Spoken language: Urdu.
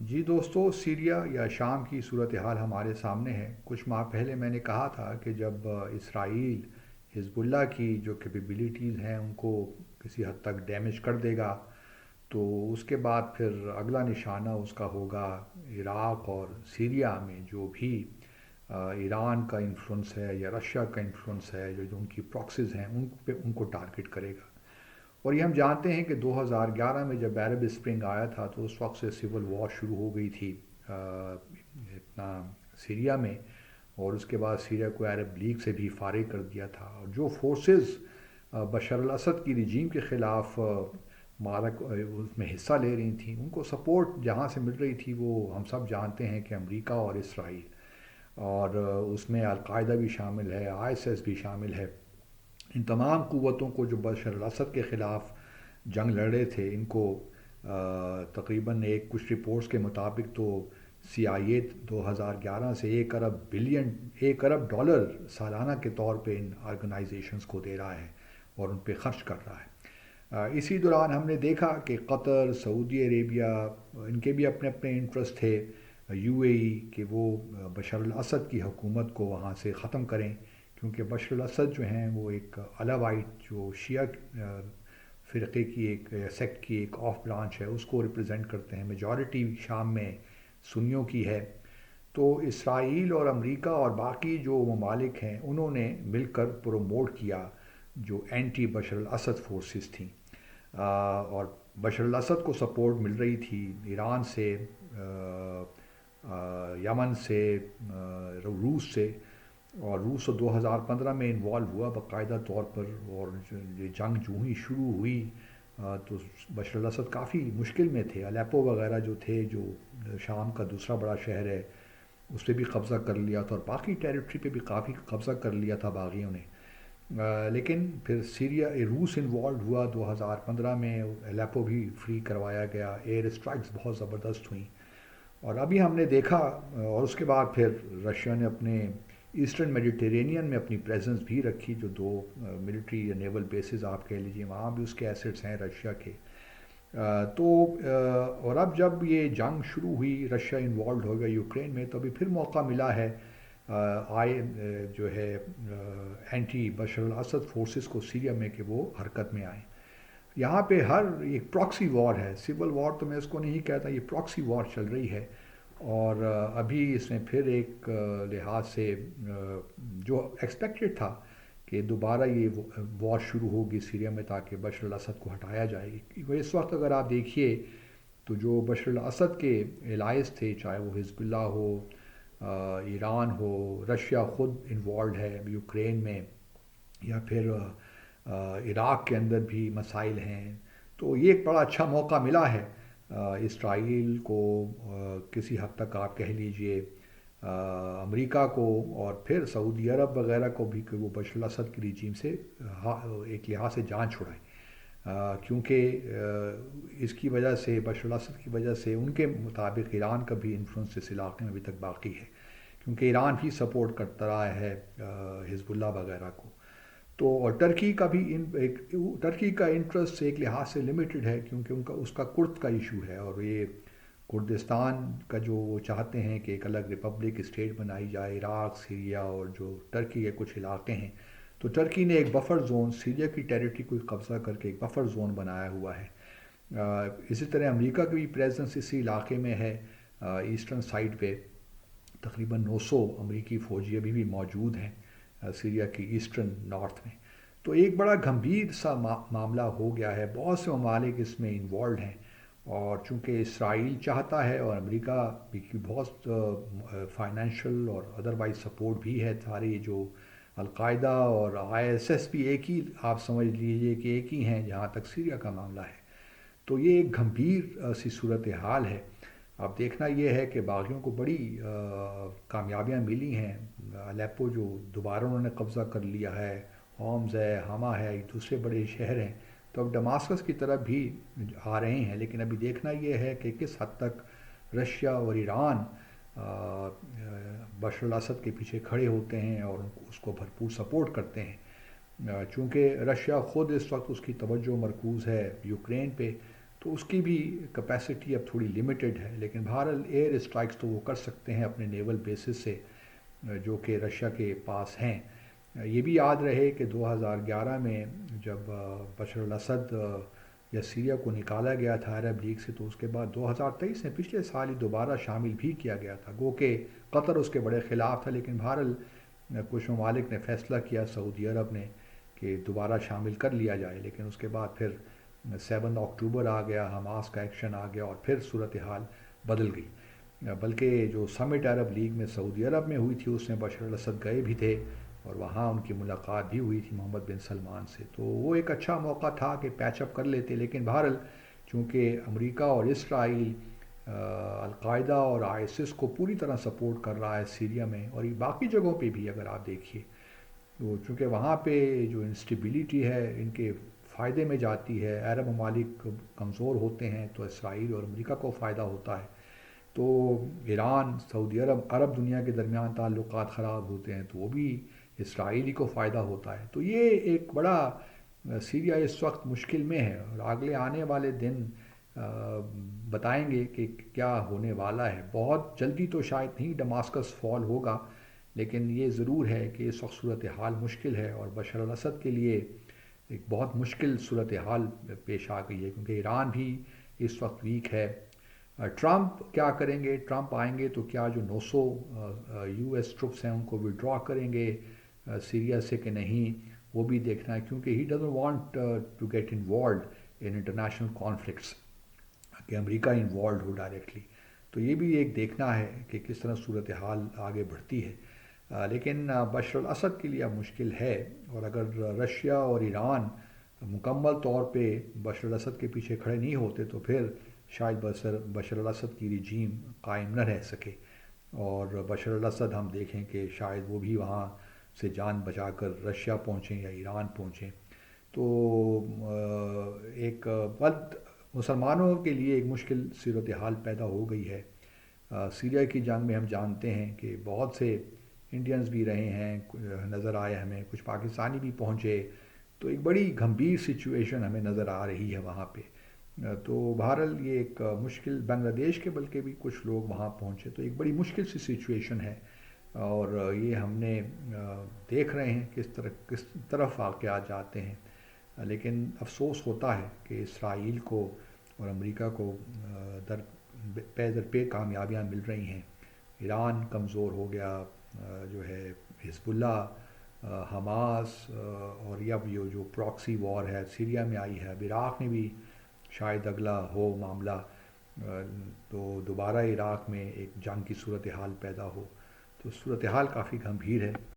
جی دوستو، سیریا یا شام کی صورتحال ہمارے سامنے ہے۔ کچھ ماہ پہلے میں نے کہا تھا کہ جب اسرائیل حزب اللہ کی جو کیپیبلٹیز ہیں ان کو کسی حد تک ڈیمیج کر دے گا تو اس کے بعد پھر اگلا نشانہ اس کا ہوگا عراق اور سیریا میں جو بھی ایران کا انفلوئنس ہے یا رشیا کا انفلوئنس ہے، جو ان کی پراکسیز ہیں ان پہ ان کو ٹارگٹ کرے گا۔ اور یہ ہم جانتے ہیں کہ 2011 میں جب عرب اسپرنگ آیا تھا تو اس وقت سے سول وار شروع ہو گئی تھی اپنا سیریا میں، اور اس کے بعد سیریا کو عرب لیگ سے بھی فارغ کر دیا تھا، اور جو فورسز بشار الاسد کی رجیم کے خلاف مارک اس میں حصہ لے رہی تھیں، ان کو سپورٹ جہاں سے مل رہی تھی وہ ہم سب جانتے ہیں کہ امریکہ اور اسرائیل، اور اس میں القاعدہ بھی شامل ہے، آئی ایس ایس بھی شامل ہے۔ ان تمام قوتوں کو جو بشار الاسد کے خلاف جنگ لڑ رہے تھے ان کو تقریباً کچھ رپورٹس کے مطابق تو سی آئی اے 2011 سے 1 ارب ڈالر سالانہ کے طور پہ ان آرگنائزیشنز کو دے رہا ہے اور ان پہ خرچ کر رہا ہے۔ اسی دوران ہم نے دیکھا کہ قطر، سعودی عربیہ، ان کے بھی اپنے اپنے انٹرسٹ تھے، یو اے ای، کہ وہ بشار الاسد کی حکومت کو وہاں سے ختم کریں، کیونکہ بشار الاسد جو ہیں وہ ایک الوائٹ جو شیعہ فرقے کی ایک سیکٹ کی ایک آف برانچ ہے، اس کو ریپرزینٹ کرتے ہیں۔ میجورٹی شام میں سنیوں کی ہے۔ تو اسرائیل اور امریکہ اور باقی جو ممالک ہیں انہوں نے مل کر پروموٹ کیا جو اینٹی بشار الاسد فورسز تھیں، اور بشار الاسد کو سپورٹ مل رہی تھی ایران سے، یمن سے، روس سے، اور روس 2015 میں انوالو ہوا باقاعدہ طور پر، اور یہ جنگ جو ہی شروع ہوئی تو بشار الاسد کافی مشکل میں تھے۔ الیپو وغیرہ جو تھے، جو شام کا دوسرا بڑا شہر ہے، اس پہ بھی قبضہ کر لیا تھا، اور باقی ٹیریٹری پہ بھی کافی قبضہ کر لیا تھا باغیوں نے۔ لیکن پھر سیریا روس انوالو ہوا 2015 میں، الیپو بھی فری کروایا گیا، ایئر اسٹرائکس بہت زبردست ہوئیں، اور ابھی ہم نے دیکھا اور اس کے بعد پھر رشیا نے اپنے ایسٹرن میڈیٹرینین میں اپنی پریزنس بھی رکھی، جو دو ملٹری یا نیول بیسز آپ کہہ لیجیے، وہاں بھی اس کے ایسٹس ہیں رشیا کے۔ تو اور اب جب یہ جنگ شروع ہوئی، رشیا انوالوڈ ہو گیا یوکرین میں، تو ابھی پھر موقع ملا ہے آئے جو ہے اینٹی بشار الاسد فورسز کو سیریا میں کہ وہ حرکت میں آئیں۔ یہاں پہ ہر ایک پراکسی وار ہے، سول وار تو میں اس کو نہیں کہتا، یہ پراکسی وار چل رہی ہے، اور ابھی اس میں پھر ایک لحاظ سے جو ایکسپیکٹڈ تھا کہ دوبارہ یہ وار شروع ہوگی سیریا میں تاکہ بشار الاسد کو ہٹایا جائے۔ اس وقت اگر آپ دیکھیے تو جو بشار الاسد کے الائز تھے، چاہے وہ حزب اللہ ہو، ایران ہو، رشیا خود انوالوڈ ہے یوکرین میں، یا پھر عراق کے اندر بھی مسائل ہیں، تو یہ ایک بڑا اچھا موقع ملا ہے اسرائیل کو، کسی حد تک آپ کہہ لیجئے امریکہ کو، اور پھر سعودی عرب وغیرہ کو بھی، کہ وہ بشار الاسد کی رجیم سے ایک لحاظ سے جان چھڑائیں، کیونکہ اس کی وجہ سے، بشار الاسد کی وجہ سے، ان کے مطابق ایران کا بھی انفلوئنس اس علاقے میں ابھی تک باقی ہے، کیونکہ ایران بھی سپورٹ کرتا رہا ہے حزب اللہ وغیرہ کو۔ تو اور ٹرکی کا بھی ٹرکی کا انٹرسٹ ایک لحاظ سے لمیٹڈ ہے، کیونکہ ان کا اس کا کرد کا ایشو ہے، اور یہ کردستان کا جو وہ چاہتے ہیں کہ ایک الگ ریپبلک اسٹیٹ بنائی جائے، عراق، سیریا اور جو ٹرکی کے کچھ علاقے ہیں، تو ٹرکی نے ایک بفر زون سیریا کی ٹیریٹری کو قبضہ کر کے ایک بفر زون بنایا ہوا ہے۔ اسی طرح امریکہ کی بھی پریزنس اسی علاقے میں ہے، ایسٹرن سائڈ پہ تقریباً 900 امریکی فوجی ابھی بھی موجود ہیں سیریا کی ایسٹرن نارتھ میں۔ تو ایک بڑا گھمبیر سا معاملہ ہو گیا ہے، بہت سے ممالک اس میں انوالوڈ ہیں، اور چونکہ اسرائیل چاہتا ہے اور امریکہ کی بہت فائنینشیل اور ادروائز سپورٹ بھی ہے، سارے جو القاعدہ اور آئی ایس ایس بھی ایک ہی آپ سمجھ لیجئے کہ ایک ہی ہیں جہاں تک سیریا کا معاملہ ہے۔ تو یہ ایک گھمبیر سی صورتحال ہے۔ اب دیکھنا یہ ہے کہ باغیوں کو بڑی کامیابیاں ملی ہیں، الیپو جو دوبارہ انہوں نے قبضہ کر لیا ہے، ہومز ہے، ہما ہے، دوسرے بڑے شہر ہیں، تو اب ڈماسکس کی طرف بھی آ رہے ہیں، لیکن ابھی دیکھنا یہ ہے کہ کس حد تک رشیا اور ایران بشار الاسد کے پیچھے کھڑے ہوتے ہیں اور اس کو بھرپور سپورٹ کرتے ہیں، چونکہ رشیا خود اس وقت اس کی توجہ مرکوز ہے یوکرین پہ، تو اس کی بھی کیپیسٹی اب تھوڑی لمیٹڈ ہے، لیکن بہرحال ایئر اسٹرائکس تو وہ کر سکتے ہیں اپنے نیول بیسز سے جو کہ رشیا کے پاس ہیں۔ یہ بھی یاد رہے کہ 2011 میں جب بشر الاسد یا سیریا کو نکالا گیا تھا عرب لیگ سے، تو اس کے بعد 2023 میں پچھلے سال ہی دوبارہ شامل بھی کیا گیا تھا، گو کہ قطر اس کے بڑے خلاف تھا، لیکن بہرحال کچھ ممالک نے فیصلہ کیا، سعودی عرب نے، کہ دوبارہ شامل کر لیا جائے، لیکن اس کے بعد پھر 7 اکتوبر آ گیا، حماس کا ایکشن آ گیا اور پھر صورتحال بدل گئی۔ بلکہ جو سمٹ عرب لیگ میں سعودی عرب میں ہوئی تھی، اس میں بشر الاسد گئے بھی تھے اور وہاں ان کی ملاقات بھی ہوئی تھی محمد بن سلمان سے، تو وہ ایک اچھا موقع تھا کہ پیچ اپ کر لیتے، لیکن بہرحال چونکہ امریکہ اور اسرائیل القاعدہ اور ISIS کو پوری طرح سپورٹ کر رہا ہے سیریا میں، اور یہ باقی جگہوں پہ بھی اگر آپ دیکھیے، تو چونکہ وہاں پہ جو انسٹیبلٹی ہے ان کے فائدے میں جاتی ہے، عرب ممالک کمزور ہوتے ہیں تو اسرائیل اور امریکہ کو فائدہ ہوتا ہے، تو ایران سعودی عرب دنیا کے درمیان تعلقات خراب ہوتے ہیں تو وہ بھی اسرائیلی کو فائدہ ہوتا ہے، تو یہ ایک بڑا سیریا اس وقت مشکل میں ہے، اور اگلے آنے والے دن بتائیں گے کہ کیا ہونے والا ہے۔ بہت جلدی تو شاید نہیں ڈماسکس فال ہوگا، لیکن یہ ضرور ہے کہ اس وقت صورتحال مشکل ہے اور بشر الاسد کے لیے ایک بہت مشکل صورتحال پیش آ گئی ہے، کیونکہ ایران بھی اس وقت ویک ہے۔ ٹرمپ کیا کریں گے؟ ٹرمپ آئیں گے تو کیا جو 900 US ٹروپس ہیں ان کو وڈرا کریں گے سیریا سے کہ نہیں، وہ بھی دیکھنا ہے، کیونکہ he doesn't want to get involved in international conflicts, کہ امریکہ انوالوڈ ہو ڈائریکٹلی، تو یہ بھی ایک دیکھنا ہے کہ کس طرح صورتحال آگے بڑھتی ہے۔ لیکن بشر الاسد کے لیے اب مشکل ہے، اور اگر رشیا اور ایران مکمل طور پہ بشر الاسد کے پیچھے کھڑے نہیں ہوتے تو پھر شاید بشر الاسد کی رجیم قائم نہ رہ سکے، اور بشر الاسد ہم دیکھیں کہ شاید وہ بھی وہاں سے جان بچا کر رشیا پہنچیں یا ایران پہنچیں، تو ایک بد مسلمانوں کے لیے ایک مشکل صورتحال پیدا ہو گئی ہے۔ سیریا کی جنگ میں ہم جانتے ہیں کہ بہت سے انڈینز بھی رہے ہیں، نظر آئے ہمیں، کچھ پاکستانی بھی پہنچے، تو ایک بڑی گھمبیر سچویشن ہمیں نظر آ رہی ہے وہاں پہ، تو بہرحال یہ ایک مشکل، بنگلہ دیش کے بلکہ بھی کچھ لوگ وہاں پہنچے، تو ایک بڑی مشکل سی سچویشن ہے، اور یہ ہم نے دیکھ رہے ہیں کس طرف واقعات جاتے ہیں، لیکن افسوس ہوتا ہے کہ اسرائیل کو اور امریکہ کو در پے کامیابیاں مل رہی ہیں۔ ایران کمزور ہو گیا، جو ہے حزب اللہ، حماس، اور اب یہ جو پراکسی وار ہے سیریا میں آئی ہے، اب عراق میں بھی شاید اگلا ہو معاملہ، تو دوبارہ عراق میں ایک جنگ کی صورتحال پیدا ہو، تو صورتحال کافی گھمبیر ہے۔